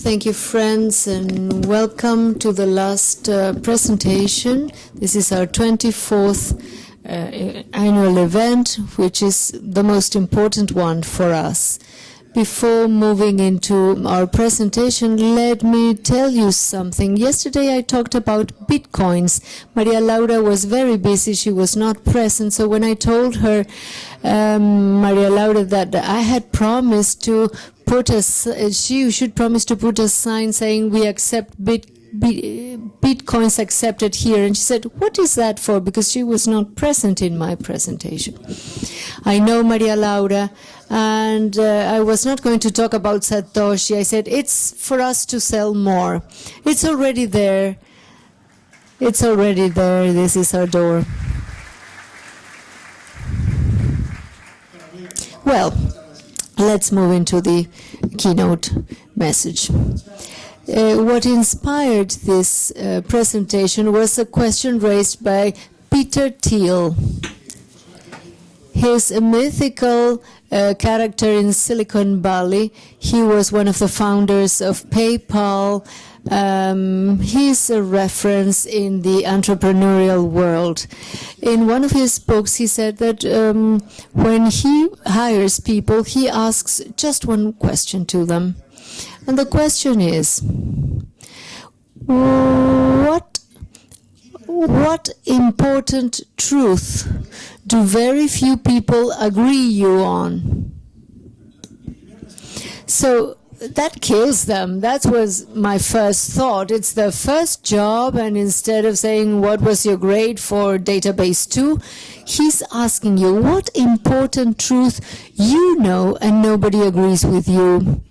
Thank you, friends, and welcome to the last presentation. This is our 24th annual event, which is the most important one for us. Before moving into our presentation, let me tell you something. Yesterday I talked about bitcoins. Maria Laura was very busy. She was not present. So when I told her, Maria Laura, that I had promised to put she should promise to put a sign saying we accept bitcoins accepted here. And she said, what is that for? Because she was not present in my presentation. I know Maria Laura. And I was not going to talk about Satoshi. I said, it's for us to sell more. It's already there. It's already there. This is our door. Well, let's move into the keynote message. What inspired this presentation was a question raised by Peter Thiel. He's a mythical character in Silicon Valley. He was one of the founders of PayPal. He's a reference in the entrepreneurial world. In one of his books, he said that when he hires people, he asks just one question to them. And the question is, what important truth do very few people agree you on? So that kills them. That was my first thought. It's their first job, and instead of saying, what was your grade for database 2, he's asking you what important truth you know and nobody agrees with you.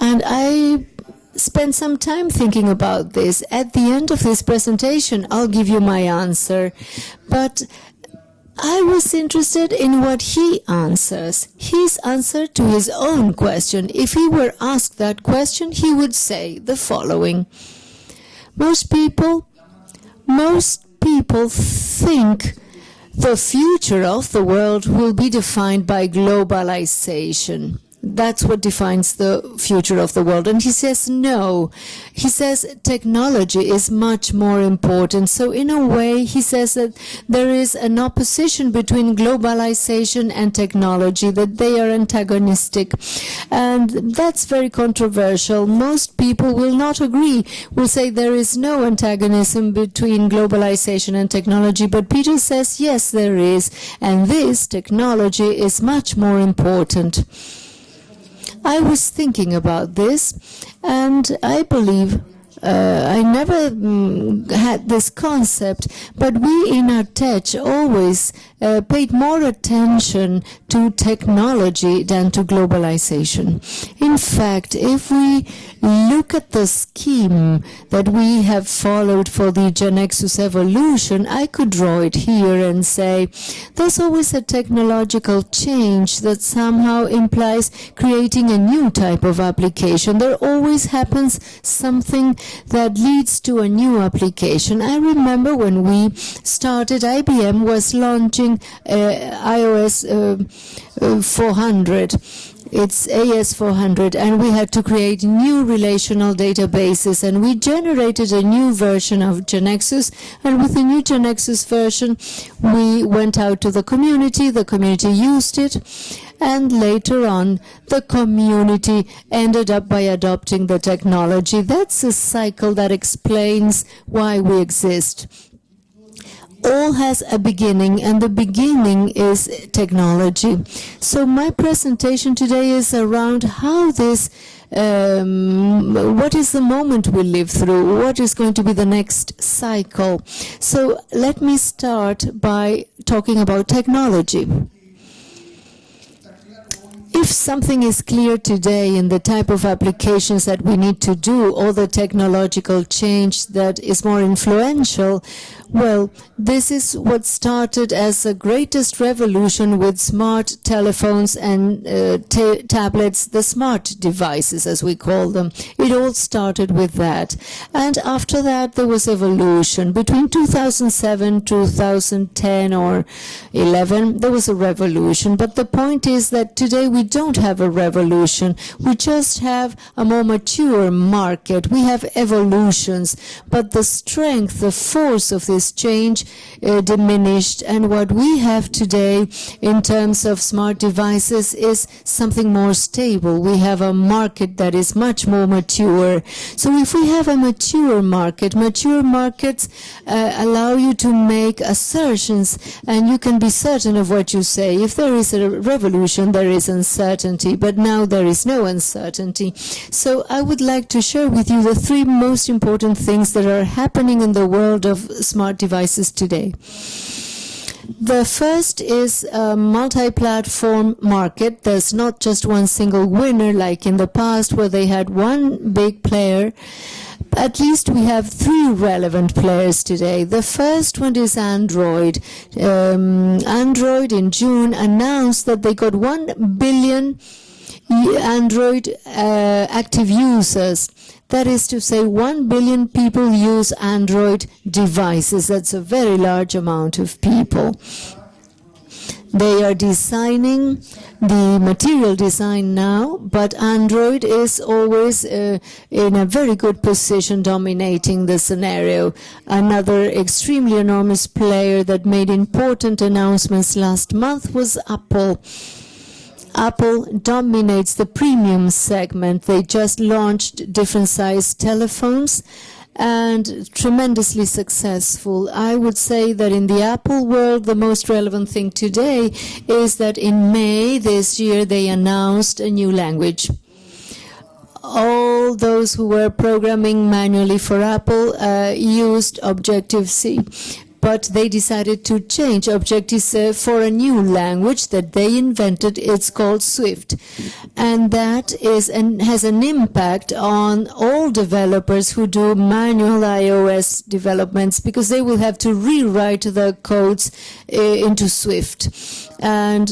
And I spend some time thinking about this. At the end of this presentation, I'll give you my answer. But I was interested in what he answers. His answer to his own question. If he were asked that question, he would say the following. Most people think the future of the world will be defined by globalization. That's what defines the future of the world. And he says no. He says technology is much more important. So in a way, he says that there is an opposition between globalization and technology, that they are antagonistic. And that's very controversial. Most people will not agree, will say there is no antagonism between globalization and technology. But Peter says, yes, there is. And this technology is much more important. I was thinking about this, and I believe I never had this concept, but we in our tech always paid more attention to technology than to globalization. In fact, if we look at the scheme that we have followed for the GeneXus evolution, I could draw it here and say there's always a technological change that somehow implies creating a new type of application. There always happens something that leads to a new application. I remember when we started, IBM was launching iOS 400. It's AS400, and we had to create new relational databases, and we generated a new version of GeneXus, and with the new GeneXus version, we went out to the community used it, and later on, the community ended up by adopting the technology. That's a cycle that explains why we exist. All has a beginning, and the beginning is technology. So my presentation today is around how this, what is the moment we live through? What is going to be the next cycle? So let me start by talking about technology. If something is clear today in the type of applications that we need to do, or the technological change that is more influential, well, this is what started as the greatest revolution with smart telephones and tablets, the smart devices, as we call them. It all started with that. And after that, there was evolution. Between 2007, 2010, or 11, there was a revolution. But the point is that today we don't have a revolution. We just have a more mature market. We have evolutions, but the strength, the force of this change diminished. And what we have today in terms of smart devices is something more stable. We have a market that is much more mature. So if we have a mature markets allow you to make assertions, and you can be certain of what you say. If there is a revolution, there is uncertainty, but now there is no uncertainty. So I would like to share with you the three most important things that are happening in the world of smart devices today. The first is a multi-platform market. There's not just one single winner like in the past where they had one big player. At least we have three relevant players today. The first one is Android. Android in June announced that they got 1 billion Android active users. That is to say, 1 billion people use Android devices. That's a very large amount of people. They are designing the material design now, but Android is always in a very good position dominating the scenario. Another extremely enormous player that made important announcements last month was Apple. Apple dominates the premium segment. They just launched different size telephones and tremendously successful. I would say that in the Apple world, the most relevant thing today is that in May this year, they announced a new language. All those who were programming manually for Apple used Objective-C. But they decided to change Objective-C for a new language that they invented. It's called Swift. And that is and has an impact on all developers who do manual iOS developments, because they will have to rewrite the codes into Swift. And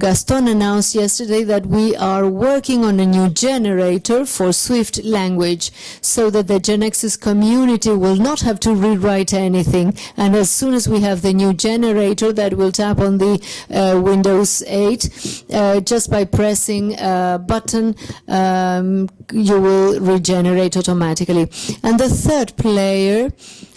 Gaston announced yesterday that we are working on a new generator for Swift language so that the GeneXus community will not have to rewrite anything. And as soon as we have the new generator that will tap on the Windows 8, just by pressing a button, you will regenerate automatically. And the third player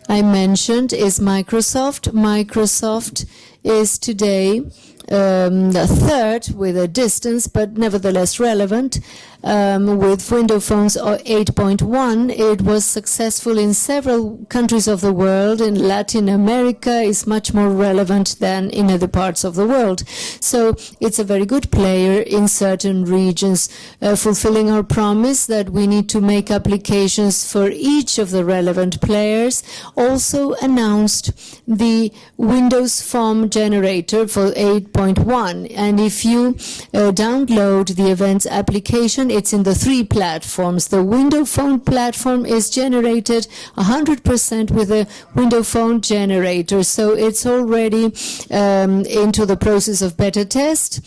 I mentioned is Microsoft. Microsoft is today the third with a distance, but nevertheless relevant. With Windows Phones 8.1, it was successful in several countries of the world. In Latin America, is much more relevant than in other parts of the world. So it's a very good player in certain regions, fulfilling our promise that we need to make applications for each of the relevant players. Also announced the Windows Phone generator for 8.1. And if you download the events application, it's in the three platforms. The Windows Phone platform is generated 100% with a Windows Phone generator. So it's already into the process of beta test.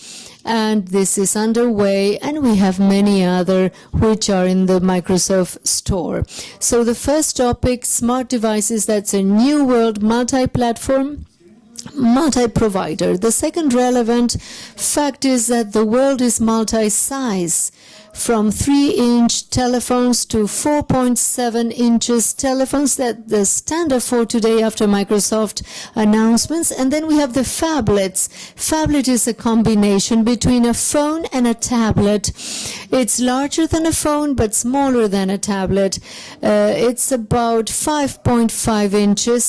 And this is underway, and we have many other which are in the Microsoft Store. So the first topic, smart devices, that's a new world, multi-platform, multi-provider. The second relevant fact is that the world is multi-size, from 3-inch telephones to 4.7 inches telephones, that the standard for today after Microsoft announcements. And then we have the phablets. Phablet is a combination between a phone and a tablet. It's larger than a phone but smaller than a tablet. It's about 5.5 inches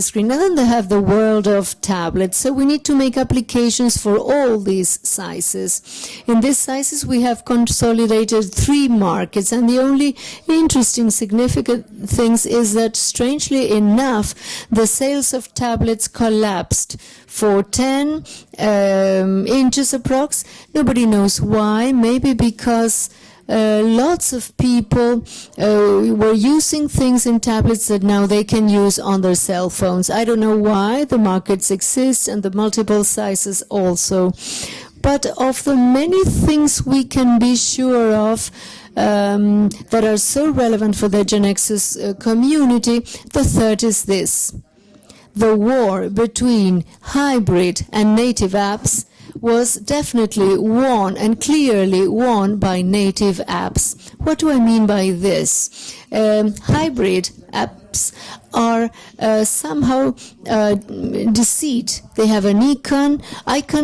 screen. And then they have the world of tablets. So we need to make applications for all these sizes. In these sizes we have consolidated three markets, and the only interesting significant things is that, strangely enough, the sales of tablets collapsed for 10 inches approx. Nobody knows why. Maybe because lots of people were using things in tablets that now they can use on their cell phones. I don't know why. The markets exist and the multiple sizes also. But of the many things we can be sure of that are so relevant for the GeneXus community, the third is this. The war between hybrid and native apps was definitely won and clearly won by native apps. What do I mean by this? Hybrid apps are somehow deceit. They have an icon,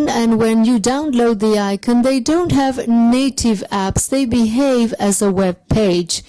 and when you download the icon, they don't have native apps. They behave as a web page,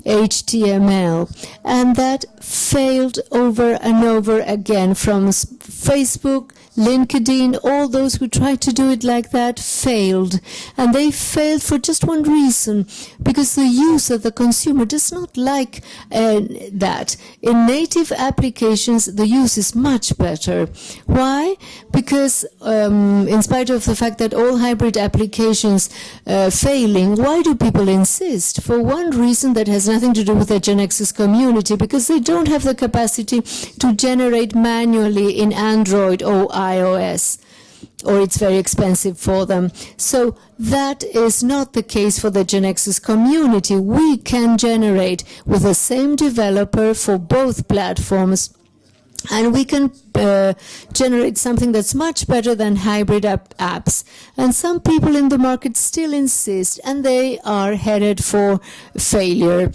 HTML, and that failed over and over again from Facebook, LinkedIn. All those who tried to do it like that failed, and they failed for just one reason, because the user, the consumer, does not like that. In native applications, the use is much better. Why? Because in spite of the fact that all hybrid applications failing, why do people insist? For one reason that has nothing to do with the GeneXus community, because they don't have the capacity to generate manually in Android or iOS, or it's very expensive for them. So that is not the case for the GeneXus community. We can generate with the same developer for both platforms, and we can generate something that's much better than hybrid apps. And some people in the market still insist, and they are headed for failure.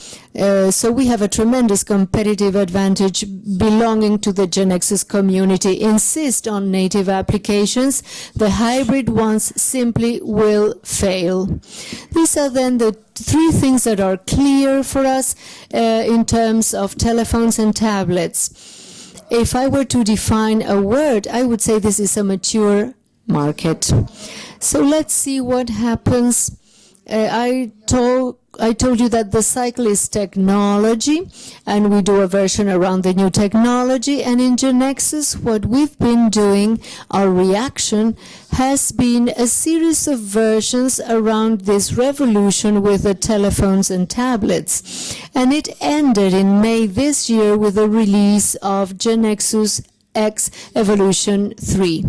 So we have a tremendous competitive advantage belonging to the GeneXus community. Insist on native applications. The hybrid ones simply will fail. These are then the three things that are clear for us in terms of telephones and tablets. If I were to define a word, I would say this is a mature market. So let's see what happens. I told you that the cycle is technology, and we do a version around the new technology. And in GeneXus, what we've been doing, our reaction, has been a series of versions around this revolution with the telephones and tablets. And it ended in May this year with the release of GeneXus X Evolution 3.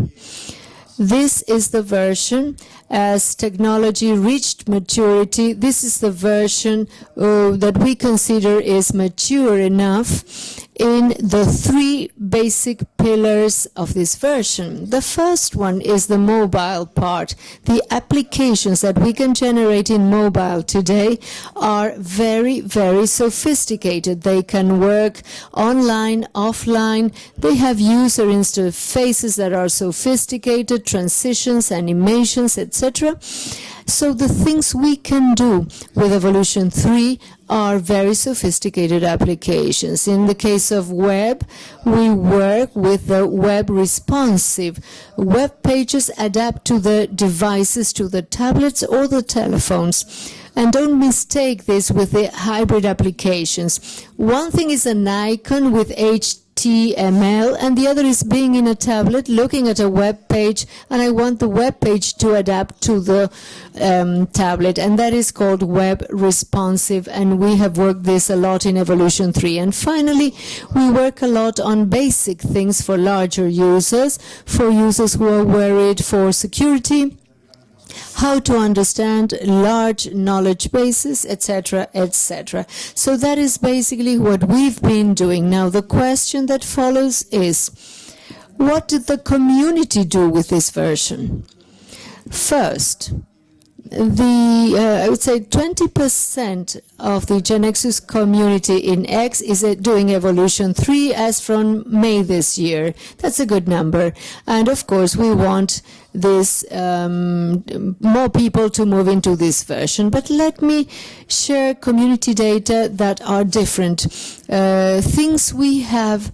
This is the version as technology reached maturity. This is the version that we consider is mature enough in the three basic pillars of this version. The first one is the mobile part. The applications that we can generate in mobile today are very, very sophisticated. They can work online, offline. They have user interfaces that are sophisticated, transitions, animations, etc. So the things we can do with Evolution 3 are very sophisticated applications. In the case of web, we work with the web responsive. Web pages adapt to the devices, to the tablets or the telephones. And don't mistake this with the hybrid applications. One thing is an icon with HTML, and the other is being in a tablet, looking at a web page, and I want the web page to adapt to the tablet, and that is called web responsive, and we have worked this a lot in Evolution 3. And finally, we work a lot on basic things for larger users, for users who are worried for security, how to understand large knowledge bases, etc., etc. So that is basically what we've been doing. Now, the question that follows is, what did the community do with this version? First, I would say 20% of the GeneXus community in X is doing Evolution 3 as from May this year. That's a good number. And of course, we want this more people to move into this version. But let me share community data that are different. Things we have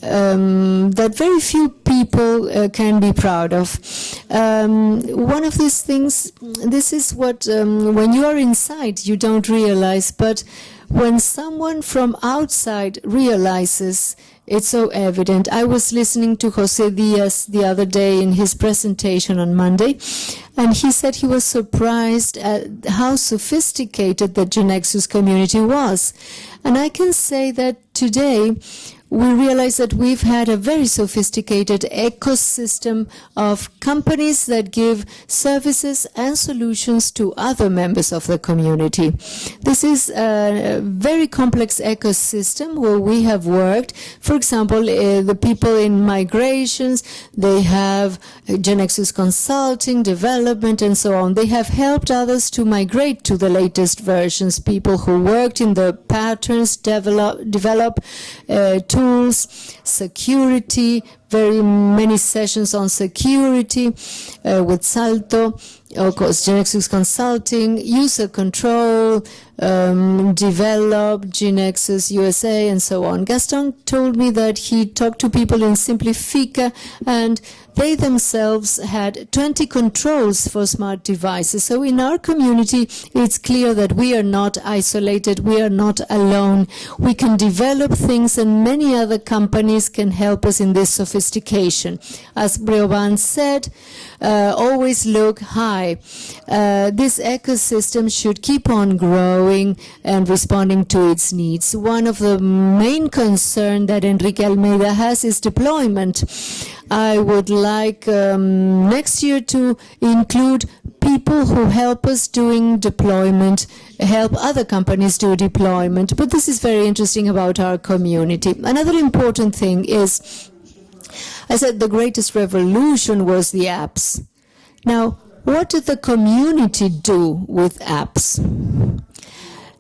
that very few people can be proud of. One of these things, this is what, when you are inside, you don't realize, but when someone from outside realizes, it's so evident. I was listening to Jose Diaz the other day in his presentation on Monday, and he said he was surprised at how sophisticated the GeneXus community was. And I can say that today we realize that we've had a very sophisticated ecosystem of companies that give services and solutions to other members of the community. This is a very complex ecosystem where we have worked. For example, the people in migrations, they have GeneXus consulting, development, and so on. They have helped others to migrate to the latest versions, people who worked in the patterns, develop tools, security, very many sessions on security with Salto, of course, GeneXus Consulting, user control, develop, GeneXus USA, and so on. Gaston told me that he talked to people in Simplifica, and they themselves had 20 controls for smart devices. So in our community, it's clear that we are not isolated, we are not alone. We can develop things, and many other companies can help us in this sophistication. As Breoban said, always look high. This ecosystem should keep on growing and responding to its needs. One of the main concerns that Enrique Almeida has is deployment. I would like next year to include people who help us doing deployment, help other companies do deployment. But this is very interesting about our community. Another important thing is, I said the greatest revolution was the apps. Now, what did the community do with apps?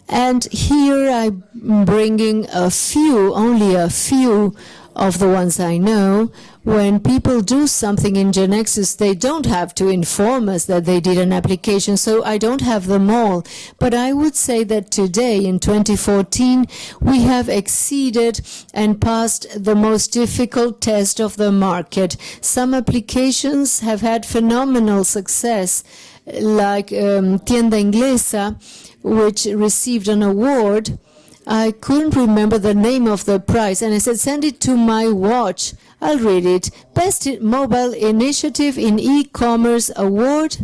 And here I'm bringing a few, only a few of the ones I know. When people do something in GeneXus, they don't have to inform us that they did an application, so I don't have them all. But I would say that today, in 2014, we have exceeded and passed the most difficult test of the market. Some applications have had phenomenal success, like Tienda Inglesa, which received an award. I couldn't remember the name of the prize, and I said, send it to my watch. I'll read it. Best Mobile Initiative in E-Commerce Award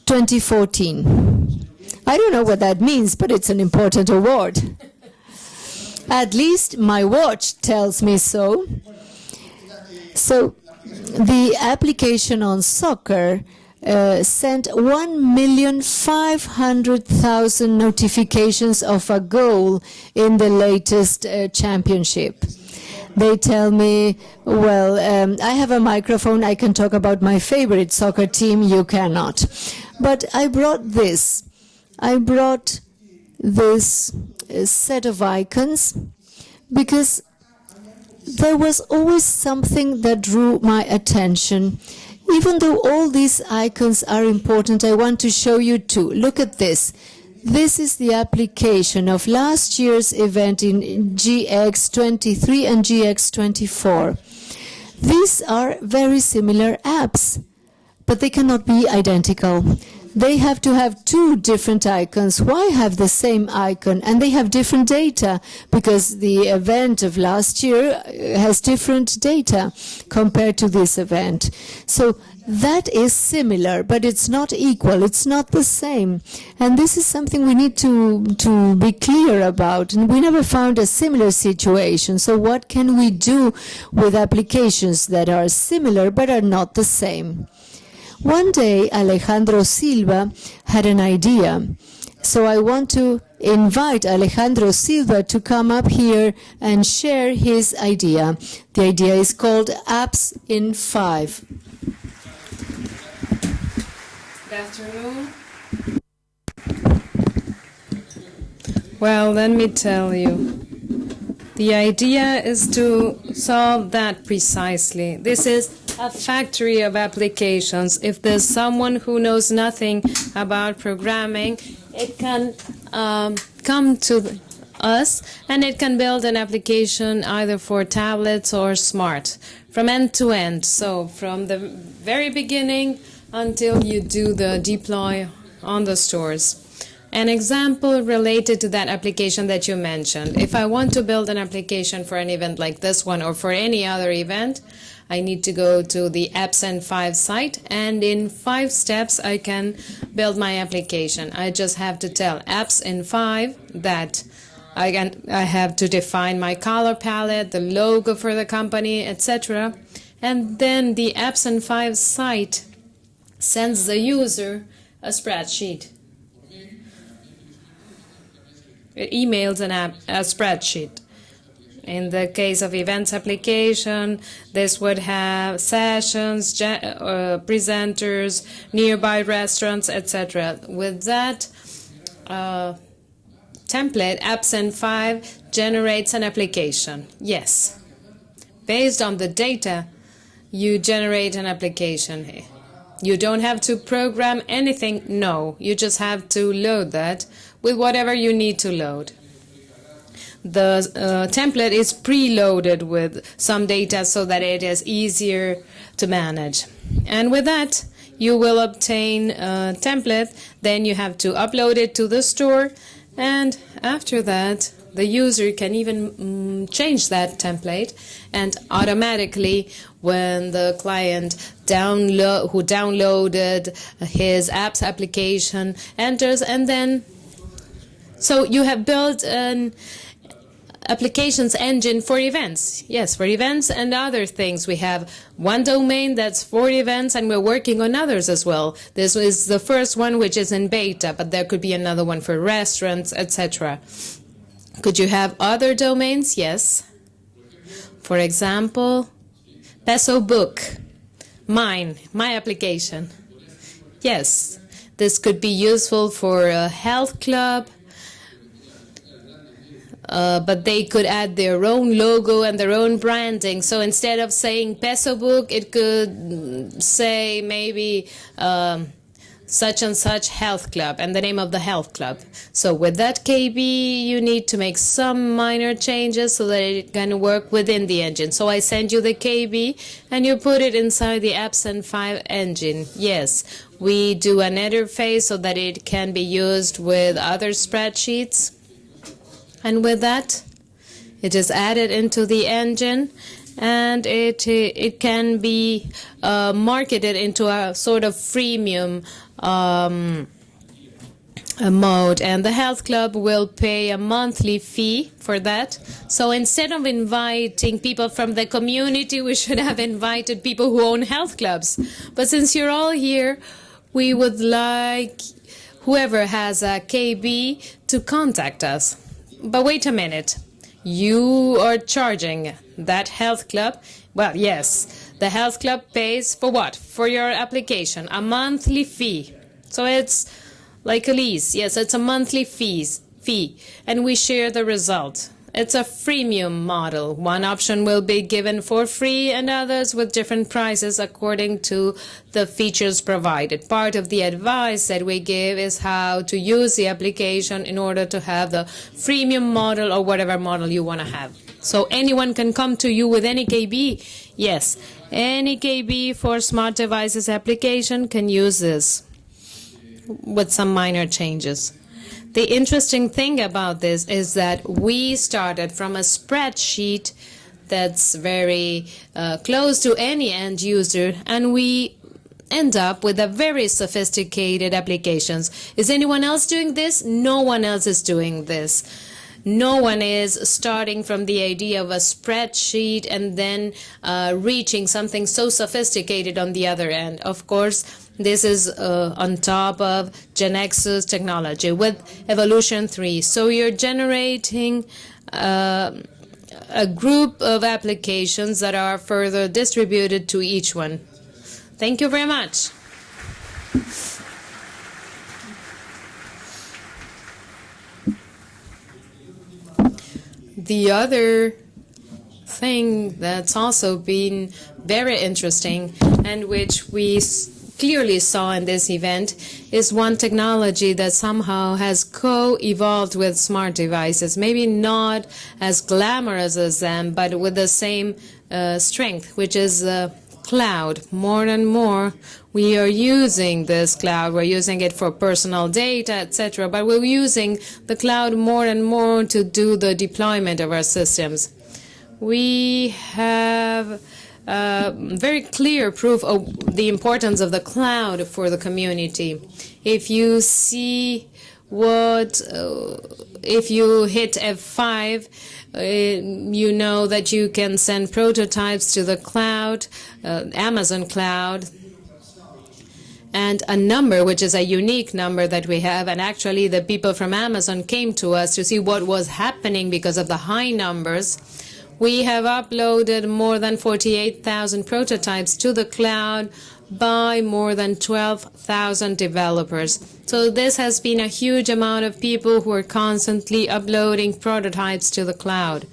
2014. I don't know what that means, but it's an important award. At least my watch tells me so. So the application on soccer sent 1,500,000 notifications of a goal in the latest championship. They tell me, well, I have a microphone, I can talk about my favorite soccer team, you cannot. But I brought this. I brought this set of icons because there was always something that drew my attention. Even though all these icons are important, I want to show you two. Look at this. This is the application of last year's event in GX23 and GX24. These are very similar apps, but they cannot be identical. They have to have two different icons. Why have the same icon? And they have different data, because the event of last year has different data compared to this event. So that is similar, but it's not equal. It's not the same. And this is something we need to be clear about. And we never found a similar situation. So what can we do with applications that are similar but are not the same? One day, Alejandro Silva had an idea. So I want to invite Alejandro Silva to come up here and share his idea. The idea is called Apps in 5. Good afternoon. Well, let me tell you. The idea is to solve that precisely. This is a factory of applications. If there's someone who knows nothing about programming, it can come to us and it can build an application either for tablets or smart from end to end. So from the very beginning until you do the deploy on the stores. An example related to that application that you mentioned. If I want to build an application for an event like this one or for any other event, I need to go to the Apps in 5 site, and in 5 steps I can build my application. I just have to tell Apps in 5 that I have to define my color palette, the logo for the company, etc. And then the Epson 5 site sends the user a spreadsheet. It emails a spreadsheet. In the case of events application, this would have sessions, presenters, nearby restaurants, etc. With that template, Epson 5 generates an application. Yes. Based on the data, you generate an application. You don't have to program anything. No, you just have to load that with whatever you need to load. The template is preloaded with some data so that it is easier to manage. And with that, you will obtain a template. Then you have to upload it to the store. And after that, the user can even change that template. And automatically, when the client who downloaded his app's application enters, and then so you have built an applications engine for events. Yes, for events and other things. We have one domain that's for events, and we're working on others as well. This is the first one, which is in beta, but there could be another one for restaurants, etc. Could you have other domains? Yes. For example, Peso Book, my application. Yes, this could be useful for a health club, but they could add their own logo and their own branding. So instead of saying Peso Book, it could say maybe such and such health club and the name of the health club. So with that KB, you need to make some minor changes so that it can work within the engine. So I send you the KB and you put it inside the Epson 5 engine. Yes, we do an interface so that it can be used with other spreadsheets. And with that, it is added into the engine, and it can be marketed into a sort of freemium mode, and the health club will pay a monthly fee for that. So instead of inviting people from the community, we should have invited people who own health clubs. But since you're all here, we would like whoever has a KB to contact us. But wait a minute, you are charging that health club? Well, yes, the health club pays for what? For your application, a monthly fee. So it's like a lease. Yes, it's a monthly fee, and we share the result. It's a freemium model. One option will be given for free and others with different prices according to the features provided. Part of the advice that we give is how to use the application in order to have the freemium model or whatever model you want to have. So anyone can come to you with any KB? Yes, any KB for smart devices application can use this with some minor changes. The interesting thing about this is that we started from a spreadsheet that's very close to any end user, and we end up with a very sophisticated applications. Is anyone else doing this? No one else is doing this. No one is starting from the idea of a spreadsheet and then reaching something so sophisticated on the other end. Of course, this is on top of GeneXus technology with Evolution 3. So you're generating a group of applications that are further distributed to each one. Thank you very much. The other thing that's also been very interesting and which we clearly saw in this event is one technology that somehow has co-evolved with smart devices, maybe not as glamorous as them, but with the same strength, which is cloud. More and more we are using this cloud. We're using it for personal data, etc. But we're using the cloud more and more to do the deployment of our systems. We have very clear proof of the importance of the cloud for the community. If you see if you hit F5, you know that you can send prototypes to the cloud, Amazon cloud, and a number, which is a unique number that we have. And actually, the people from Amazon came to us to see what was happening because of the high numbers. We have uploaded more than 48,000 prototypes to the cloud by more than 12,000 developers. So this has been a huge amount of people who are constantly uploading prototypes to the cloud.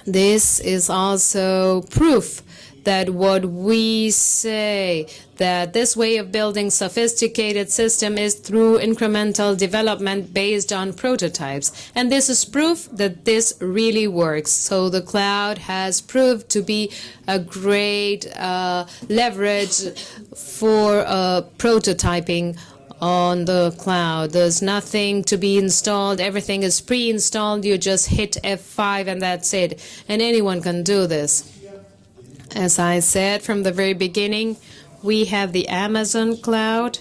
This is also proof that what we say, that this way of building sophisticated system is through incremental development based on prototypes. And this is proof that this really works. So the cloud has proved to be a great leverage for prototyping on the cloud. There's nothing to be installed. Everything is pre-installed. You just hit F5 and that's it. And anyone can do this. As I said from the very beginning, we have the Amazon cloud.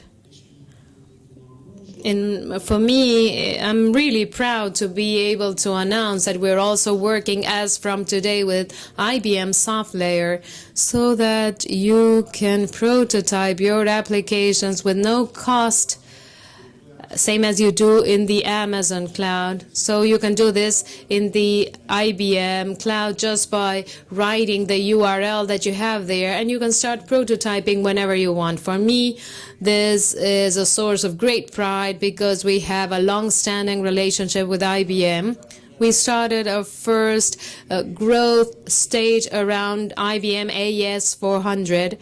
And for me, I'm really proud to be able to announce that we're also working as from today with IBM SoftLayer so that you can prototype your applications with no cost, same as you do in the Amazon cloud. So you can do this in the IBM cloud just by writing the URL that you have there, and you can start prototyping whenever you want. For me, this is a source of great pride because we have a long-standing relationship with IBM. We started our first growth stage around IBM AS400.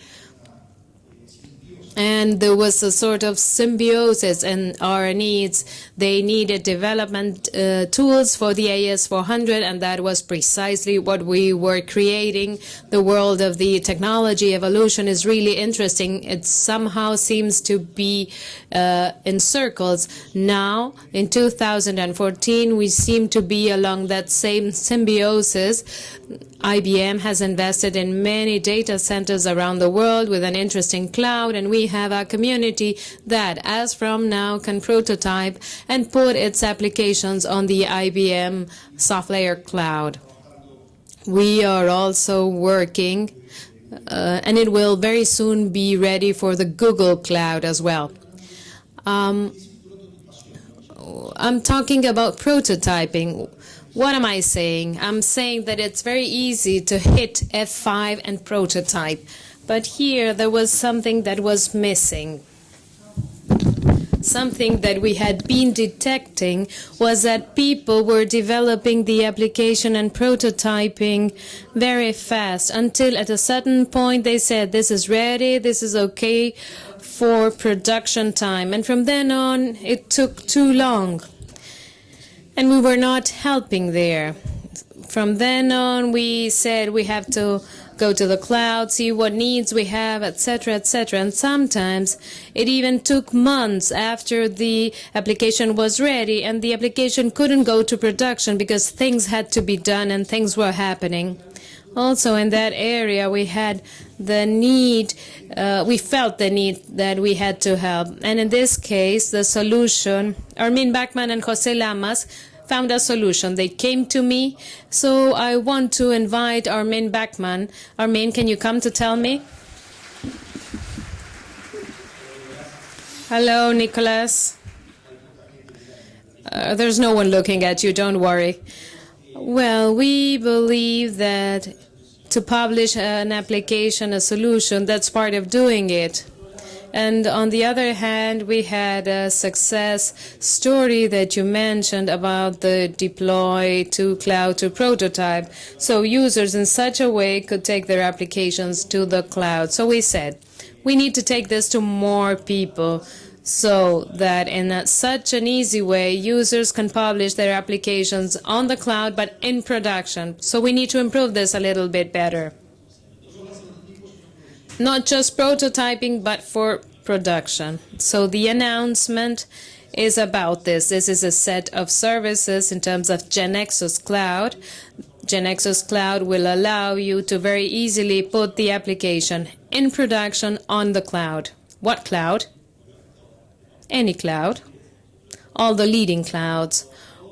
And there was a sort of symbiosis in our needs. They needed development tools for the AS400, and that was precisely what we were creating. The world of the technology evolution is really interesting. It somehow seems to be in circles. Now, in 2014, we seem to be along that same symbiosis. IBM has invested in many data centers around the world with an interesting cloud, and we have a community that, as from now, can prototype and put its applications on the IBM SoftLayer cloud. We are also working, and it will very soon be ready for the Google cloud as well. I'm talking about prototyping. What am I saying? I'm saying that it's very easy to hit F5 and prototype. But here there was something that was missing. Something that we had been detecting was that people were developing the application and prototyping very fast until at a certain point they said, this is ready, this is okay for production time. And from then on, it took too long. And we were not helping there. From then on, we said we have to go to the cloud, see what needs we have, etc., etc. And sometimes it even took months after the application was ready, and the application couldn't go to production because things had to be done and things were happening. Also in that area, we had the need, we felt the need that we had to help. And in this case, the solution, Armin Bachmann and Jose Lamas found a solution. They came to me. So I want to invite Armin Bachmann. Armin, can you come to tell me? Hello, Nicolás. There's no one looking at you, don't worry. Well, we believe that to publish an application, a solution, that's part of doing it. And on the other hand, we had a success story that you mentioned about the deploy to cloud to prototype. So users in such a way could take their applications to the cloud. So we said, we need to take this to more people so that in such an easy way, users can publish their applications on the cloud, but in production. So we need to improve this a little bit better. Not just prototyping, but for production. So the announcement is about this. This is a set of services in terms of GeneXus Cloud. GeneXus Cloud will allow you to very easily put the application in production on the cloud. What cloud? Any cloud. all the leading clouds.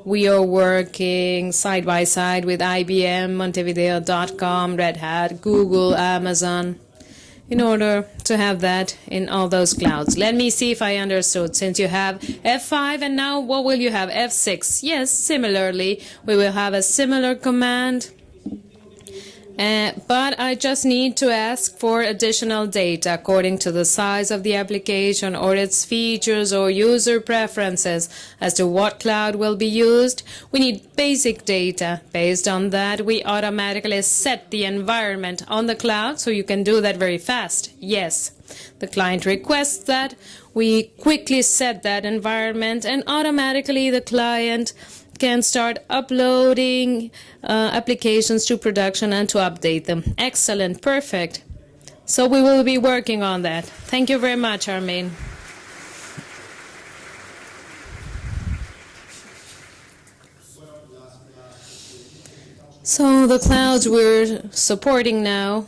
We are working side by side with IBM, Montevideo.com, Red Hat, Google, Amazon, in order to have that in all those clouds. Let me see if I understood. Since you have F5 and now what will you have? F6. Yes, similarly, we will have a similar command. But I just need to ask for additional data according to the size of the application or its features or user preferences as to what cloud will be used. We need basic data. Based on that, we automatically set the environment on the cloud, so you can do that very fast. Yes, the client requests that. We quickly set that environment, and automatically the client can start uploading applications to production and to update them. Excellent, perfect. So we will be working on that. Thank you very much, Armin. So the clouds we're supporting now,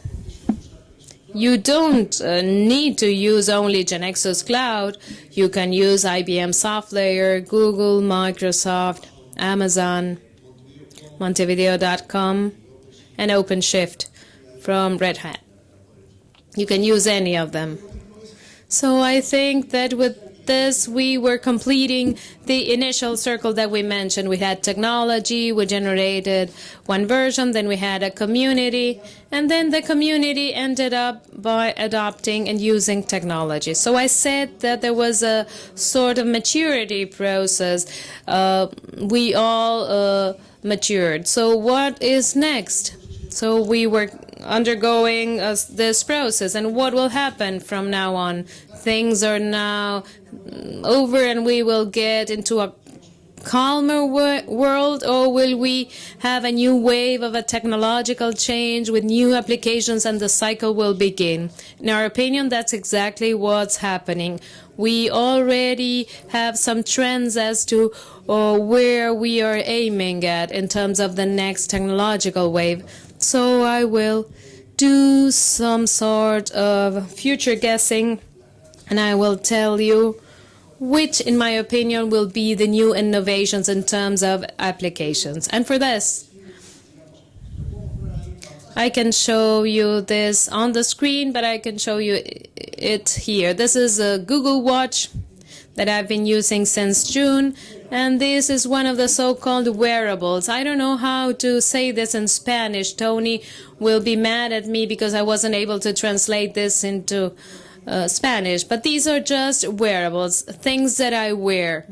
you don't need to use only GeneXus Cloud. You can use IBM SoftLayer, Google, Microsoft, Amazon, Montevideo.com, and OpenShift from Red Hat. You can use any of them. So I think that with this, we were completing the initial circle that we mentioned. We had technology, we generated one version, then we had a community, and then the community ended up by adopting and using technology. So I said that there was a sort of maturity process. We all matured. So what is next? So we were undergoing this process, and what will happen from now on? Things are now over and we will get into a calmer world, or will we have a new wave of a technological change with new applications and the cycle will begin? In our opinion, that's exactly what's happening. We already have some trends as to where we are aiming at in terms of the next technological wave. So I will do some sort of future guessing, and I will tell you which, in my opinion, will be the new innovations in terms of applications. And for this, I can show you this on the screen, but I can show you it here. This is a Google Watch that I've been using since June, and this is one of the so-called wearables. I don't know how to say this in Spanish. Tony will be mad at me because I wasn't able to translate this into Spanish, but these are just wearables, things that I wear.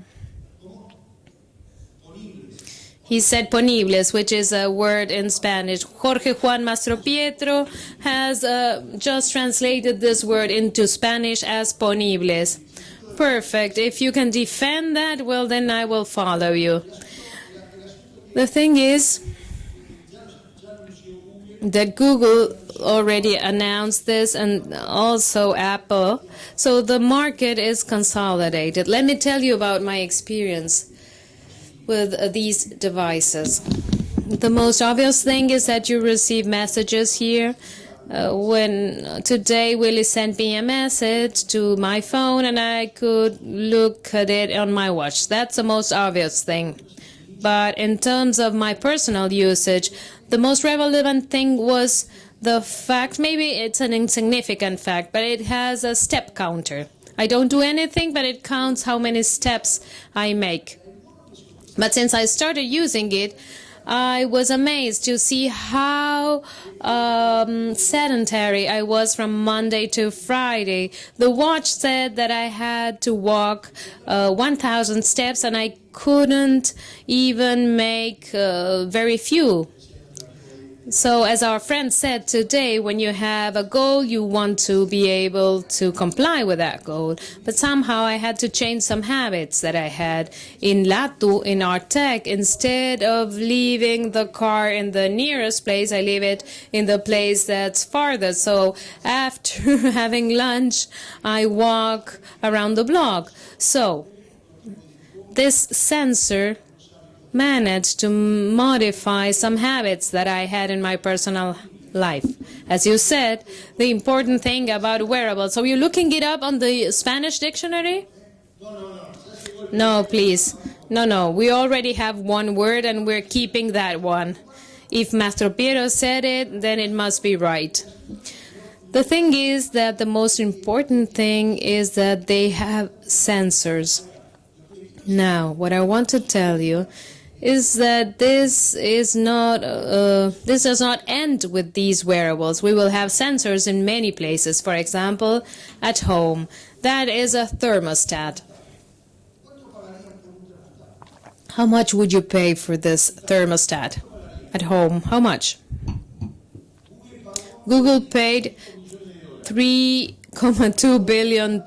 He said ponibles, which is a word in Spanish. Jorge Juan Mastro Pietro has just translated this word into Spanish as ponibles. Perfect. If you can defend that, well, then I will follow you. The thing is that Google already announced this, and also Apple. So the market is consolidated. Let me tell you about my experience with these devices. The most obvious thing is that you receive messages here. When today Willie sent me a message to my phone and I could look at it on my watch. That's the most obvious thing. But in terms of my personal usage, the most relevant thing was the fact, maybe it's an insignificant fact, but it has a step counter. I don't do anything, but it counts how many steps I make. But since I started using it, I was amazed to see how sedentary I was from Monday to Friday. The watch said that I had to walk 1,000 steps, and I couldn't even make very few. So as our friend said today, when you have a goal, you want to be able to comply with that goal. But somehow I had to change some habits that I had. In Latu, in our tech, instead of leaving the car in the nearest place, I leave it in the place that's farther. So after having lunch, I walk around the block. So this sensor managed to modify some habits that I had in my personal life. As you said, the important thing about wearables. So you're looking it up on the Spanish dictionary? No, please. No. We already have one word and we're keeping that one. If Mastro Piero said it, then it must be right. The thing is that the most important thing is that they have sensors. Now, what I want to tell you is that this does not end with these wearables. We will have sensors in many places. For example, at home. That is a thermostat. How much would you pay for this thermostat at home? How much? Google paid $3.2 million.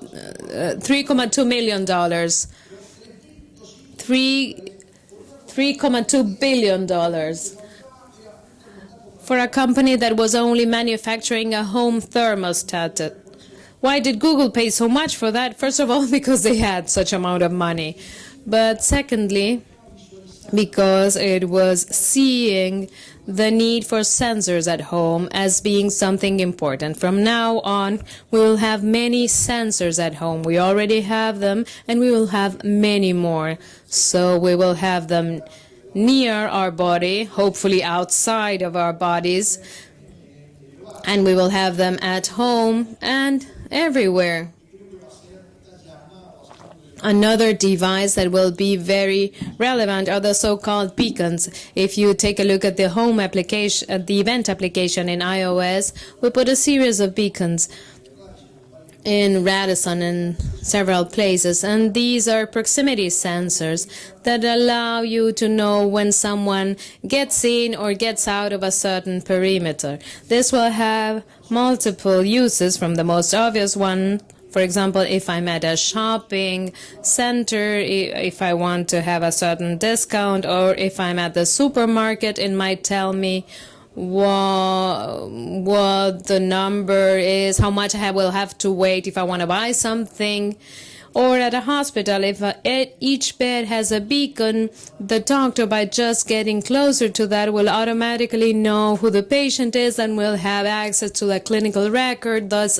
$3.2 billion for a company that was only manufacturing a home thermostat. Why did Google pay so much for that? First of all, because they had such amount of money. But secondly, because it was seeing the need for sensors at home as being something important. From now on, we will have many sensors at home. We already have them, and we will have many more. So we will have them near our body, hopefully outside of our bodies, and we will have them at home and everywhere. Another device that will be very relevant are the so-called beacons. If you take a look at the home application, the event application in iOS, we put a series of beacons in Radisson and several places, and these are proximity sensors that allow you to know when someone gets in or gets out of a certain perimeter. This will have multiple uses, from the most obvious one. For example, if I'm at a shopping center, if I want to have a certain discount, or if I'm at the supermarket, it might tell me what the number is, how much I will have to wait if I want to buy something. Or at a hospital, if each bed has a beacon, the doctor, by just getting closer to that, will automatically know who the patient is and will have access to the clinical record, thus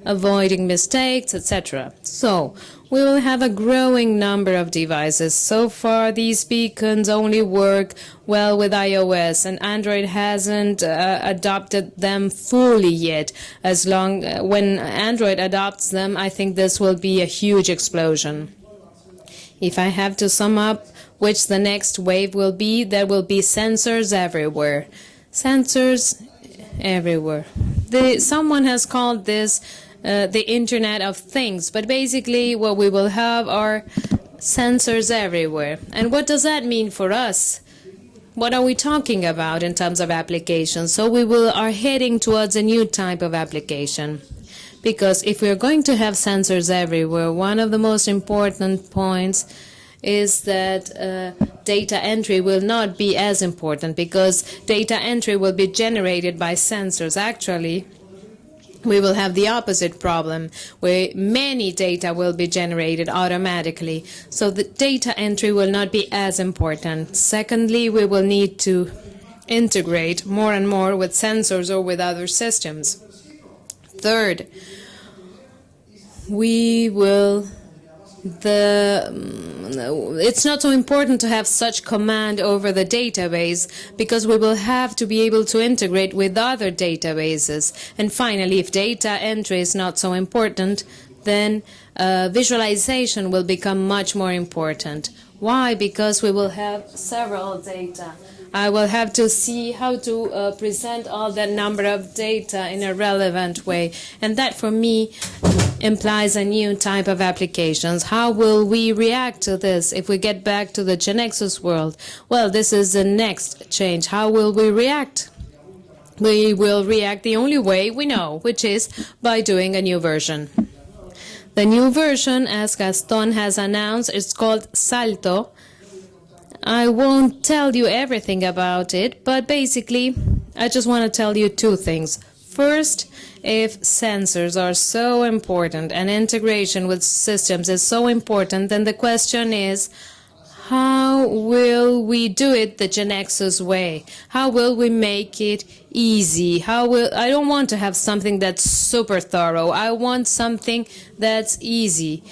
avoiding mistakes, etc. So, we will have a growing number of devices. So far, these beacons only work well with iOS, and Android hasn't adopted them fully yet. When Android adopts them, I think this will be a huge explosion. If I have to sum up which the next wave will be, there will be sensors everywhere. Sensors everywhere. Someone has called this the Internet of Things, but basically what we will have are sensors everywhere. And what does that mean for us? What are we talking about in terms of applications? So we are heading towards a new type of application. Because if we're going to have sensors everywhere, one of the most important points is that data entry will not be as important, because data entry will be generated by sensors. Actually, we will have the opposite problem, where many data will be generated automatically. So the data entry will not be as important. Secondly, we will need to integrate more and more with sensors or with other systems. Third, it's not so important to have such command over the database, because we will have to be able to integrate with other databases. And finally, if data entry is not so important, then visualization will become much more important. Why? Because we will have several data. I will have to see how to present all that number of data in a relevant way. And that, for me, implies a new type of applications. How will we react to this if we get back to the GeneXus world? Well, this is the next change. How will we react? We will react the only way we know, which is by doing a new version. The new version, as Gaston has announced, is called Salto. I won't tell you everything about it, but basically, I just want to tell you two things. First, if sensors are so important and integration with systems is so important, then the question is, how will we do it the GeneXus way? How will we make it easy? I don't want to have something that's super thorough. I want something that's easy.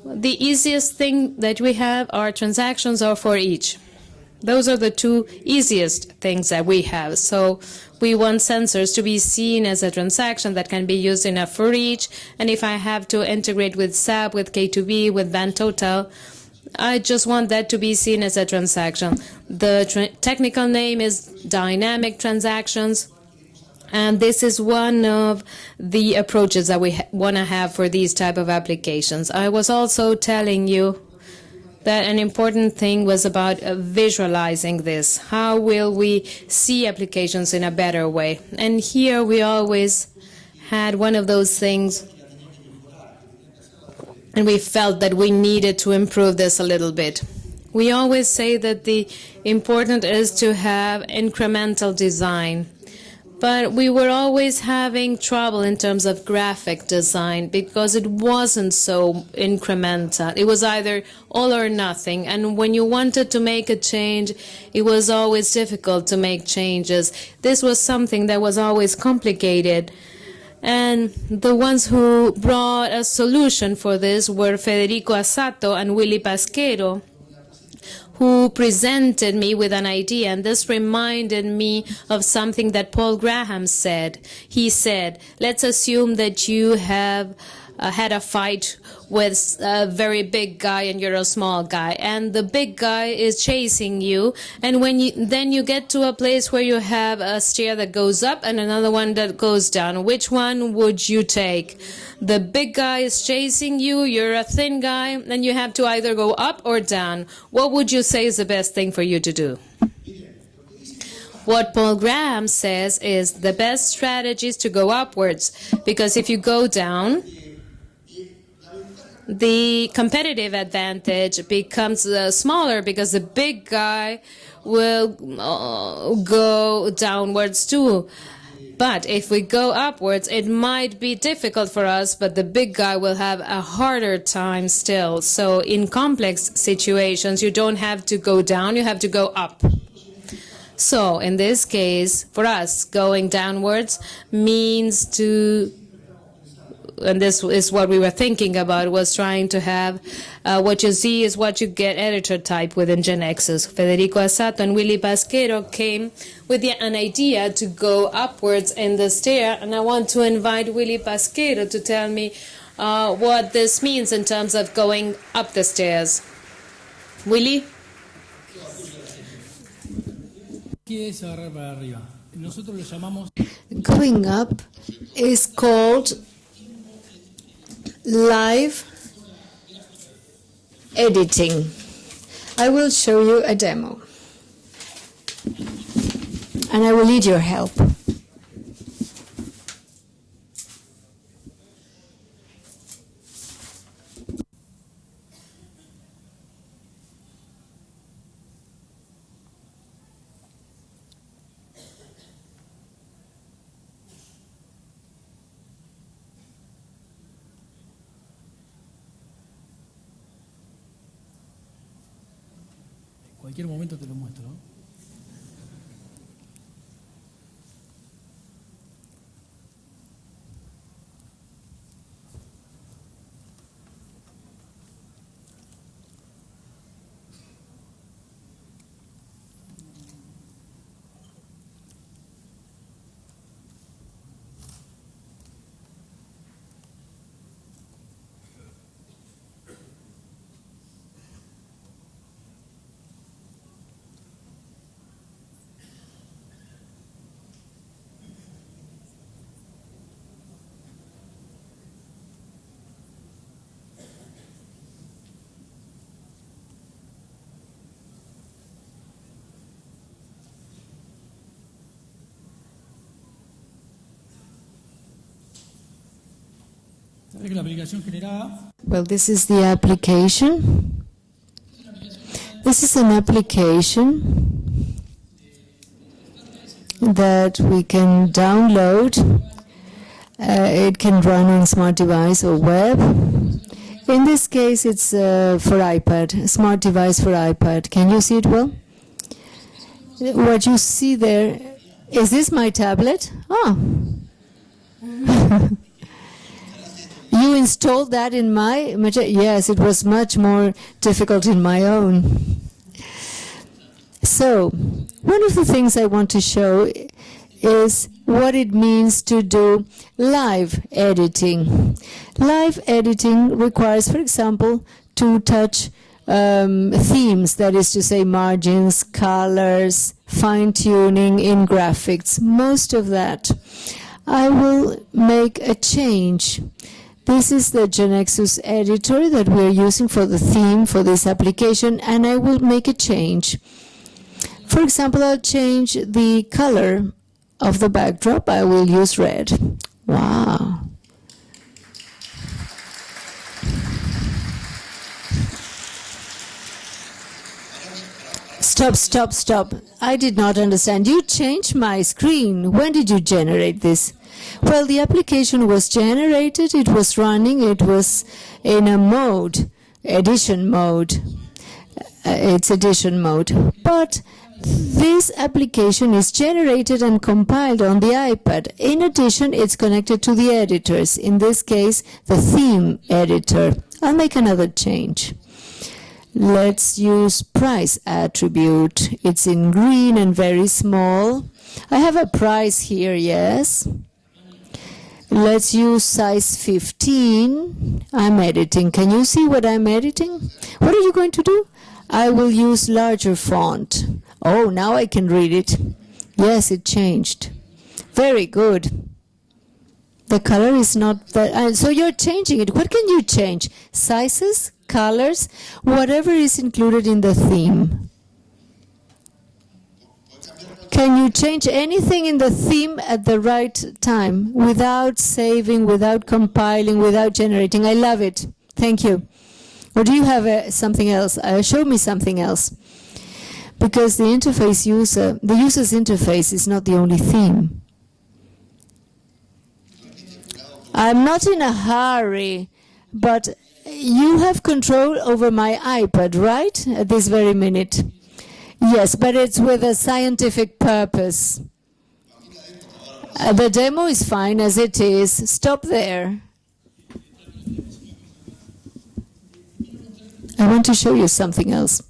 the easiest thing that we have are transactions or for each. Those are the two easiest things that we have. So we want sensors to be seen as a transaction that can be used in a for each. And if I have to integrate with SAP, with K2B, with Van Total, I just want that to be seen as a transaction. The technical name is dynamic transactions. And this is one of the approaches that we want to have for these type of applications. I was also telling you that an important thing was about visualizing this. How will we see applications in a better way? And here we always had one of those things, and we felt that we needed to improve this a little bit. We always say that the important is to have incremental design. But we were always having trouble in terms of graphic design because it wasn't so incremental. It was either all or nothing. And when you wanted to make a change, it was always difficult to make changes. This was something that was always complicated. And the ones who brought a solution for this were Federico Assato and Willy Pasquero, who presented me with an idea, and this reminded me of something that Paul Graham said. He said, let's assume that you have had a fight with a very big guy and you're a small guy, and the big guy is chasing you, and then you get to a place where you have a stair that goes up and another one that goes down. Which one would you take? The big guy is chasing you, you're a thin guy, and you have to either go up or down. What would you say is the best thing for you to do? What Paul Graham says is the best strategy is to go upwards, because if you go down, the competitive advantage becomes smaller because the big guy will go downwards too. But if we go upwards, it might be difficult for us, but the big guy will have a harder time still. So in complex situations, you don't have to go down, you have to go up. So in this case, for us, going downwards means to, and this is what we were thinking about, was trying to have what you see is what you get editor type within GeneXus. Federico Assato and Willy Pasquero came with an idea to go upwards in the stair, and I want to invite Willy Pasquero to tell me what this means in terms of going up the stairs. Willy? Going up is called live editing. I will show you a demo, and I will need your help. Cualquier momento te lo muestro, ¿no? Well, this is the application. This is an application that we can download. It can run on smart device or web. In this case, it's for iPad, a smart device for iPad. Can you see it well? What you see there, is this my tablet? Oh. You installed that in my, yes, it was much more difficult in my own. So, one of the things I want to show is what it means to do live editing. Live editing requires, for example, to touch themes, that is to say margins, colors, fine-tuning in graphics, most of that. I will make a change. This is the GeneXus editor that we're using for the theme for this application, and I will make a change. For example, I'll change the color of the backdrop. I will use red. Wow. Stop. I did not understand. You changed my screen. When did you generate this? Well, the application was generated, it was running, it was in a mode, edition mode. It's edition mode. But this application is generated and compiled on the iPad. In addition, it's connected to the editors, in this case, the theme editor. I'll make another change. Let's use price attribute. It's in green and very small. I have a price here, yes. Let's use size 15. I'm editing. Can you see what I'm editing? What are you going to do? I will use larger font. Oh, now I can read it. Yes, it changed. Very good. The color is not that. So you're changing it. What can you change? Sizes? Colors, whatever is included in the theme. Can you change anything in the theme at the right time without saving, without compiling, without generating? I love it. Thank you. Or do you have something else? Show me something else. Because the user's interface is not the only theme. I'm not in a hurry, but you have control over my iPad, right? At this very minute. Yes, but it's with a scientific purpose. The demo is fine as it is. Stop there. I want to show you something else.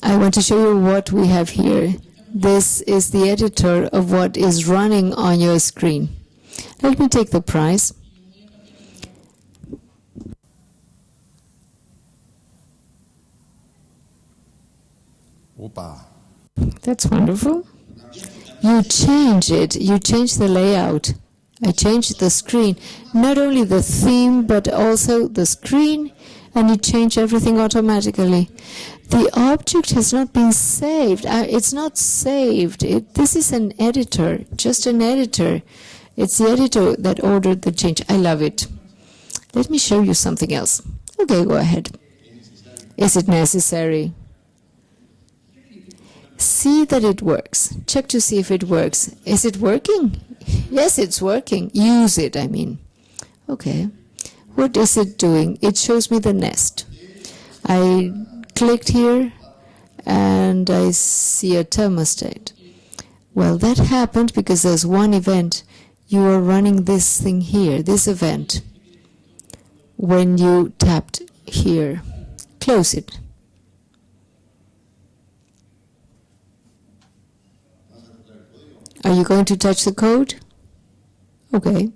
I want to show you what we have here. This is the editor of what is running on your screen. Let me take the price. Opa. That's wonderful. You change it. You change the layout. I changed the screen. Not only the theme, but also the screen, and you change everything automatically. The object has not been saved. It's not saved. This is an editor, just an editor. It's the editor that ordered the change. I love it. Let me show you something else. Okay, go ahead. Is it necessary? See that it works. Check to see if it works. Is it working? Yes, it's working. Use it, I mean. Okay. What is it doing? It shows me the nest. I clicked here and I see a thermostat. Well, that happened because there's one event. You are running this thing here, this event. When you tapped here, close it. Are you going to touch the code? Okay.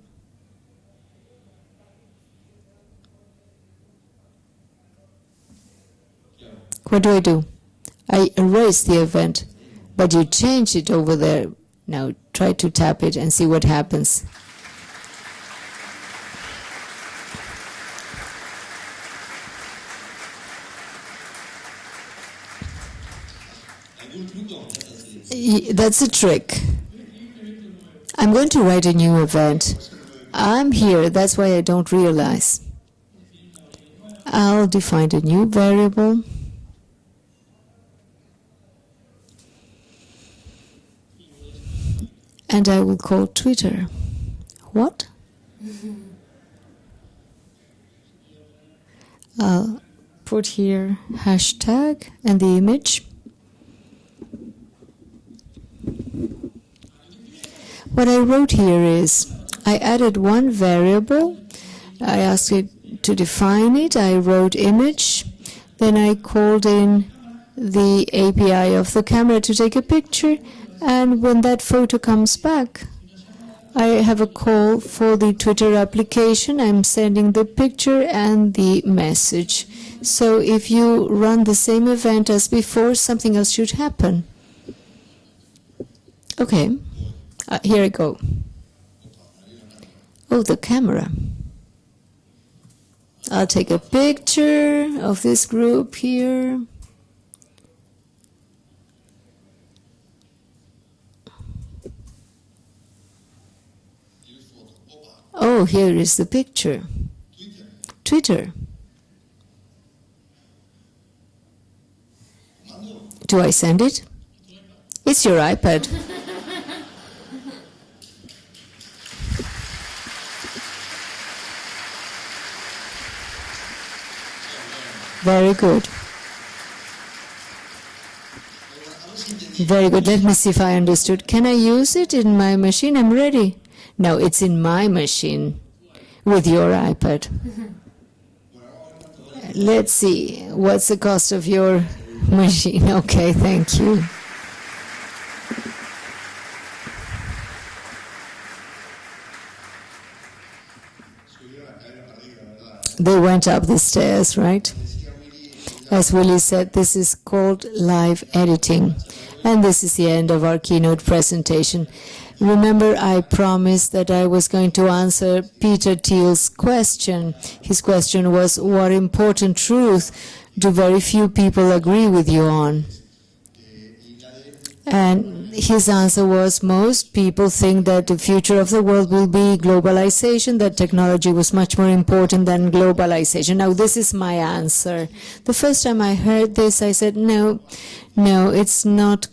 What do? I erase the event, but you change it over there. Now try to tap it and see what happens. That's a trick. I'm going to write a new event. I'm here, that's why I don't realize. I'll define a new variable. And I will call Twitter. What? I'll put here hashtag and the image. What I wrote here is I added one variable I asked it to define it. I wrote image. Then I called in the API of the camera to take a picture. And when that photo comes back, I have a call for the Twitter application. I'm sending the picture and the message. So if you run the same event as before, something else should happen. Okay, here I go. Oh, the camera. I'll take a picture of this group here. Oh, here is the picture. Twitter. Do I send it? It's your iPad. Very good. Very good. Let me see if I understood. Can I use it in my machine? I'm ready. No, it's in my machine with your iPad. Let's see. What's the cost of your machine? Okay, thank you. They went up the stairs, right? As Willie said, this is called live editing. And this is the end of our keynote presentation. Remember, I promised that I was going to answer Peter Thiel's question. His question was, what important truth do very few people agree with you on? And his answer was, most people think that the future of the world will be globalization, that technology was much more important than globalization. Now, this is my answer. The first time I heard this, I said, no, it's not.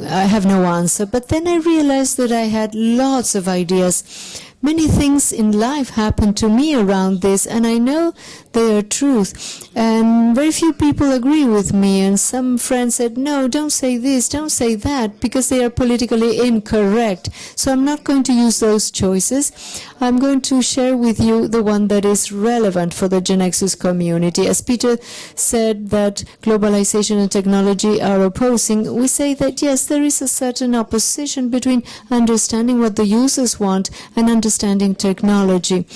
I have no answer. But then I realized that I had lots of ideas. Many things in life happen to me around this, and I know they are truth. And very few people agree with me. And some friends said, no, don't say this, don't say that, because they are politically incorrect. So I'm not going to use those choices. I'm going to share with you the one that is relevant for the GeneXus community. As Peter said that globalization and technology are opposing, we say that, yes, there is a certain opposition between understanding what the users want and understanding technology.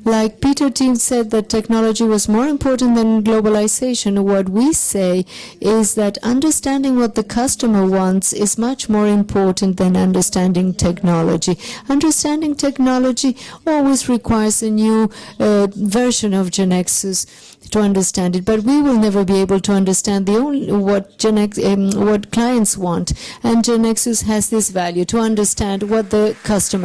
Like Peter Thiel said that technology was more important than globalization, what we say is that understanding what the customer wants is much more important than understanding technology. Understanding technology always requires a new version of GeneXus to understand it, but we will never be able to understand what clients want. And GeneXus has this value, to understand what the customer